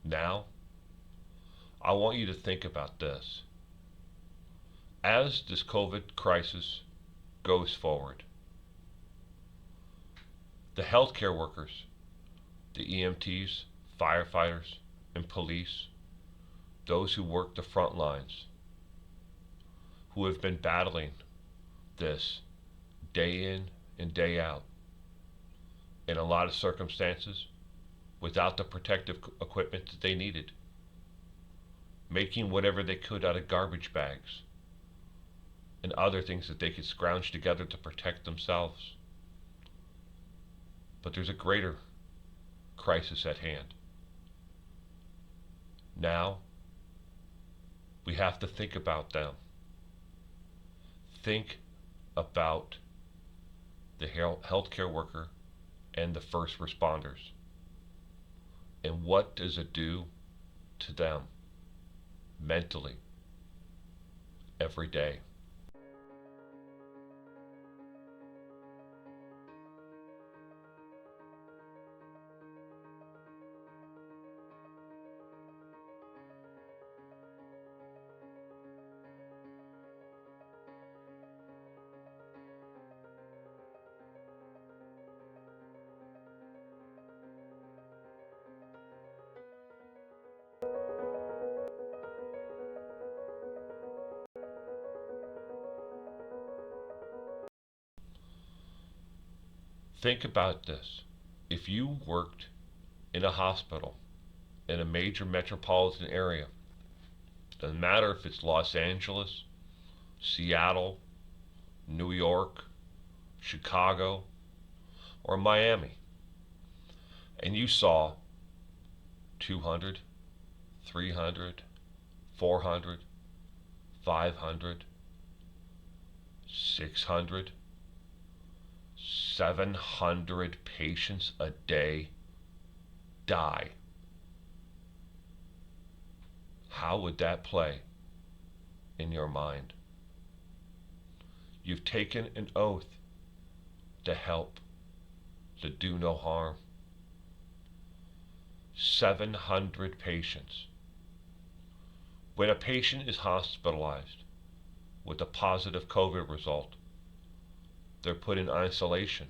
Now, I want you to think about this. As this COVID crisis goes forward, the healthcare workers, the EMTs, firefighters, and police, those who work the front lines, who have been battling this day in and day out, in a lot of circumstances, without the protective equipment that they needed, making whatever they could out of garbage bags and other things that they could scrounge together to protect themselves. But there's a greater crisis at hand. Now, we have to think about them. Think about the healthcare worker and the first responders. And what does it do to them mentally every day? Think about this. If you worked in a hospital in a major metropolitan area, doesn't matter if it's Los Angeles, Seattle, New York, Chicago, or Miami, and you saw 200, 300, 400, 500, 600, 700 patients a day die, how would that play in your mind? You've taken an oath to help, to do no harm. 700 patients. When a patient is hospitalized with a positive COVID result, they're put in isolation,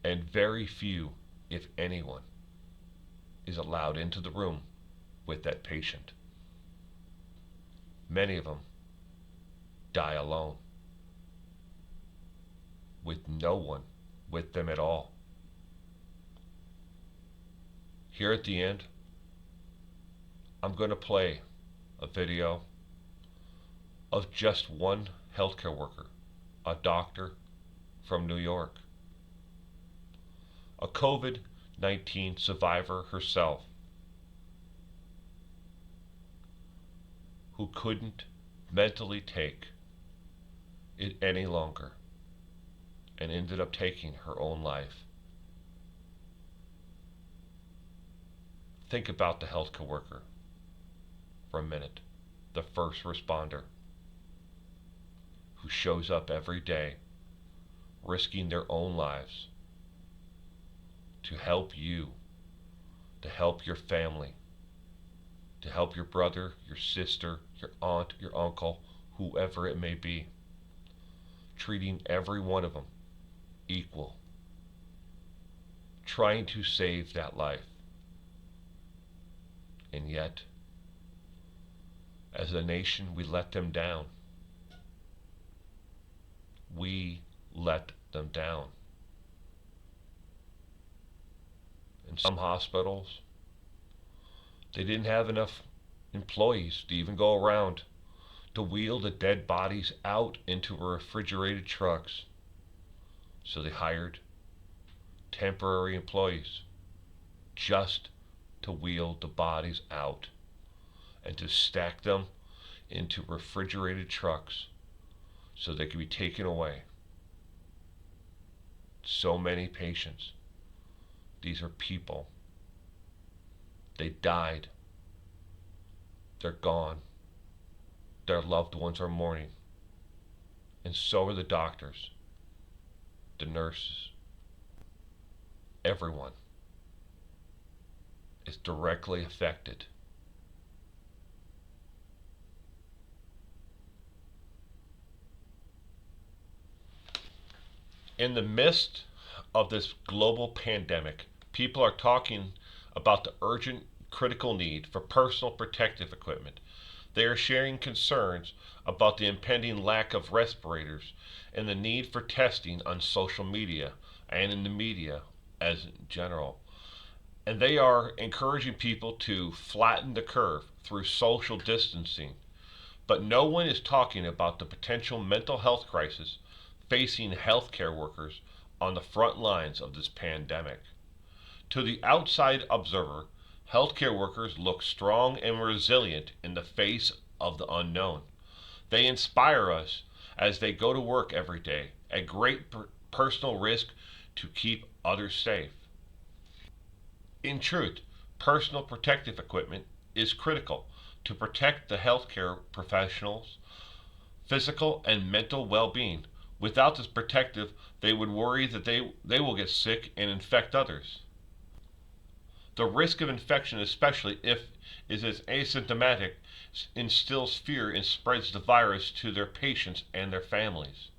and very few, if anyone, is allowed into the room with that patient. Many of them die alone, with no one with them at all. Here at the end, I'm going to play a video of just one healthcare worker, a doctor from New York, a COVID-19 survivor herself, who couldn't mentally take it any longer and ended up taking her own life. Think about the healthcare worker for a minute, the first responder who shows up every day, risking their own lives to help you, to help your family, to help your brother, your sister, your aunt, your uncle, whoever it may be, treating every one of them equal, trying to save that life. And yet, as a nation, we let them down. We let them down. In some hospitals, they didn't have enough employees to even go around to wheel the dead bodies out into refrigerated trucks. So they hired temporary employees just to wheel the bodies out and to stack them into refrigerated trucks so they could be taken away. So many patients. These are people. They died. They're gone. Their loved ones are mourning. And so are the doctors, the nurses, everyone. is directly affected. In the midst of this global pandemic, people are talking about the urgent, critical need for personal protective equipment. They are sharing concerns about the impending lack of respirators and the need for testing on social media and in the media as general. And they are encouraging people to flatten the curve through social distancing. But no one is talking about the potential mental health crisis facing healthcare workers on the front lines of this pandemic. To the outside observer, healthcare workers look strong and resilient in the face of the unknown. They inspire us as they go to work every day at great personal risk to keep others safe. In truth, personal protective equipment is critical to protect the healthcare professionals' physical and mental well being. Without this protective, they would worry that they will get sick and infect others. The risk of infection, especially if it is asymptomatic, instills fear and spreads the virus to their patients and their families.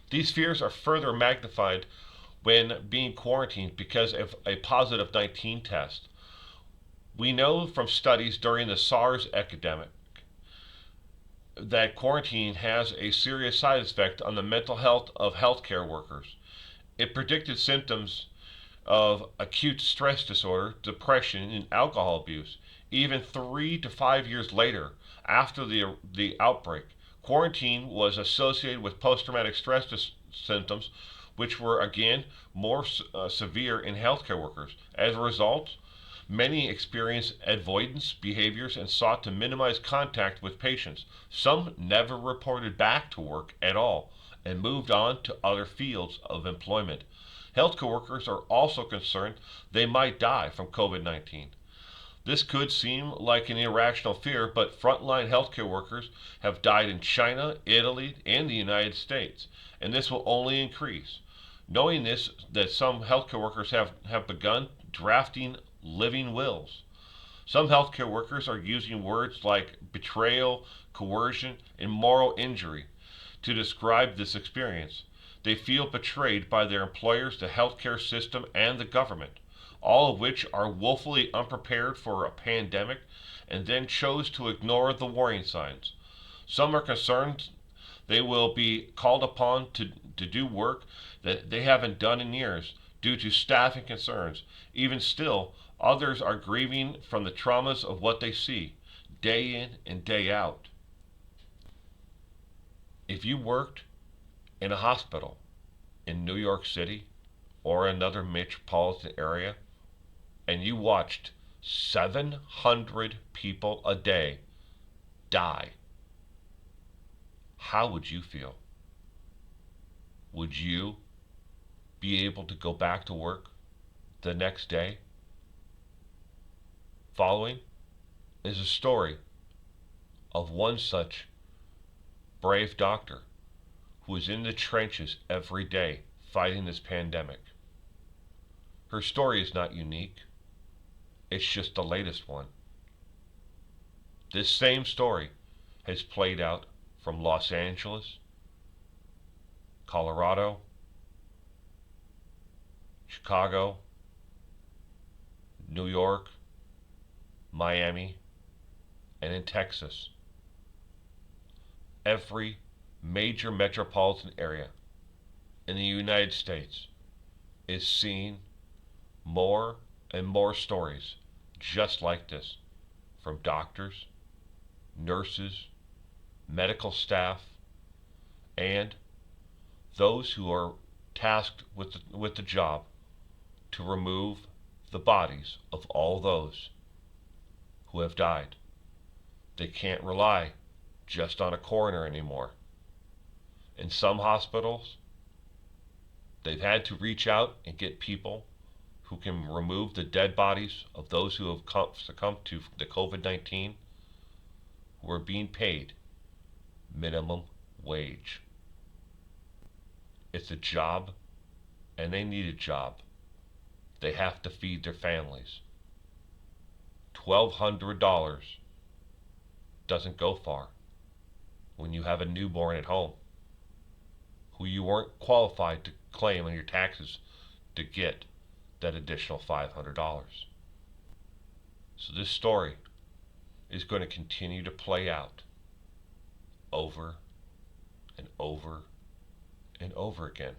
These fears are further magnified when being quarantined because of a positive 19 test. We know from studies during the SARS epidemic that quarantine has a serious side effect on the mental health of healthcare workers. It predicted symptoms of acute stress disorder, depression, and alcohol abuse. Even 3 to 5 years later, after the outbreak, quarantine was associated with post traumatic stress symptoms, which were again more severe in healthcare workers. As a result, many experienced avoidance behaviors and sought to minimize contact with patients. Some never reported back to work at all and moved on to other fields of employment. Healthcare workers are also concerned they might die from COVID 19. This could seem like an irrational fear, but frontline healthcare workers have died in China, Italy, and the United States, and this will only increase. Knowing this, that some healthcare workers have begun drafting living wills. Some healthcare workers are using words like betrayal, coercion, and moral injury to describe this experience. They feel betrayed by their employers, the healthcare system, and the government, all of which are woefully unprepared for a pandemic and then chose to ignore the warning signs. Some are concerned they will be called upon to do work that they haven't done in years due to staffing concerns. Even still, others are grieving from the traumas of what they see day in and day out. If you worked in a hospital in New York City or another metropolitan area and you watched 700 people a day die, how would you feel? Would you be able to go back to work the next day? Following is a story of one such brave doctor who is in the trenches every day fighting this pandemic. Her story is not unique, it's just the latest one. This same story has played out from Los Angeles, Colorado, Chicago, New York, Miami, and in Texas. Every major metropolitan area in the United States is seeing more and more stories just like this from doctors, nurses, medical staff, and those who are tasked with the job to remove the bodies of all those who have died. They can't rely just on a coroner anymore. In some hospitals, they've had to reach out and get people who can remove the dead bodies of those who have succumbed to the COVID 19 who are being paid minimum wage. It's a job, and they need a job. They have to feed their families. $1,200 doesn't go far when you have a newborn at home who you weren't qualified to claim on your taxes to get that additional $500. So this story is going to continue to play out over and over and over again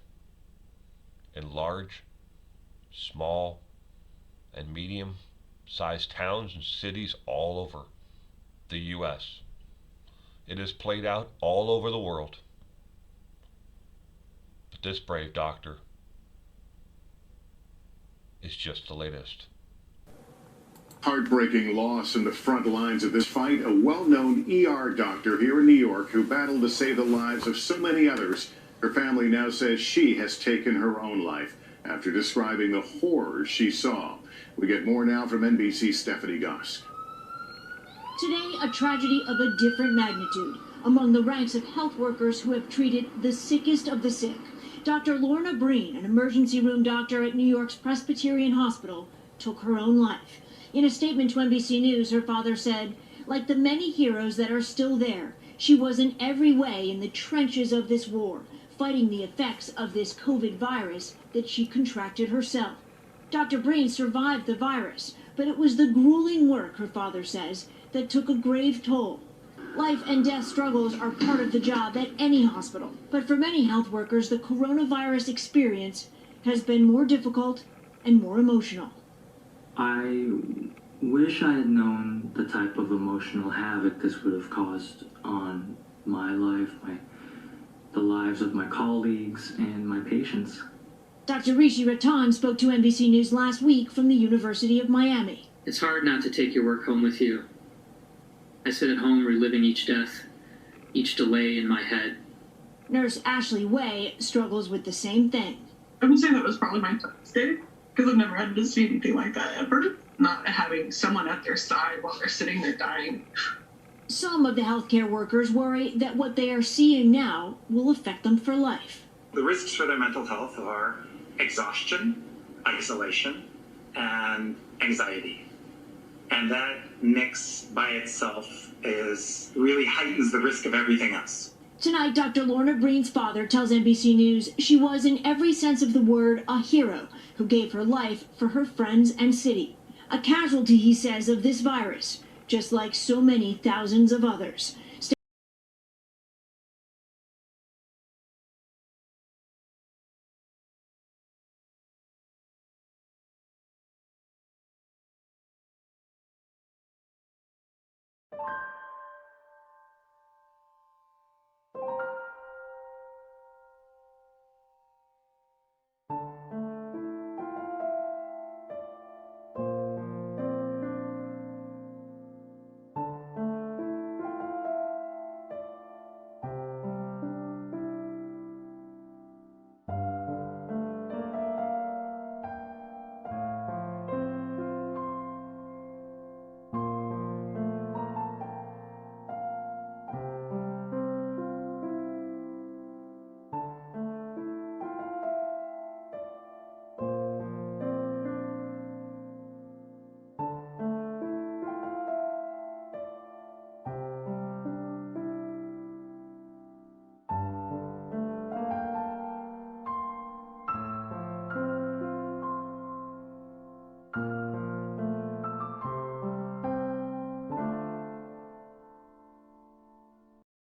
in large, small, and medium-sized towns and cities all over the U.S. It has played out all over the world. But this brave doctor is just the latest. Heartbreaking loss in the front lines of this fight. A well-known ER doctor here in New York who battled to save the lives of so many others. Her family now says she has taken her own life after describing the horrors she saw. We get more now from NBC's Stephanie Gosk. Today, a tragedy of a different magnitude among the ranks of health workers who have treated the sickest of the sick. Dr. Lorna Breen, an emergency room doctor at New York's Presbyterian Hospital, took her own life. In a statement to NBC News, her father said, like the many heroes that are still there, she was in every way in the trenches of this war, fighting the effects of this COVID virus that she contracted herself. Dr. Breen survived the virus, but it was the grueling work, her father says, that took a grave toll. Life and death struggles are part of the job at any hospital, but for many health workers, the coronavirus experience has been more difficult and more emotional. I wish I had known the type of emotional havoc this would have caused on my life, the lives of my colleagues, and my patients. Dr. Rishi Ratan spoke to NBC News last week from the University of Miami. It's hard not to take your work home with you. I sit at home reliving each death, each delay in my head. Nurse Ashley Way struggles with the same thing. I would say that was probably my toughest day, because I've never had to see anything like that ever. Not having someone at their side while they're sitting there dying. Some of the healthcare workers worry that what they are seeing now will affect them for life. The risks for their mental health are exhaustion, isolation, and anxiety. And that mix by itself really heightens the risk of everything else. Tonight, Dr. Lorna Breen's father tells NBC News she was, in every sense of the word, a hero who gave her life for her friends and city. A casualty, he says, of this virus, just like so many thousands of others.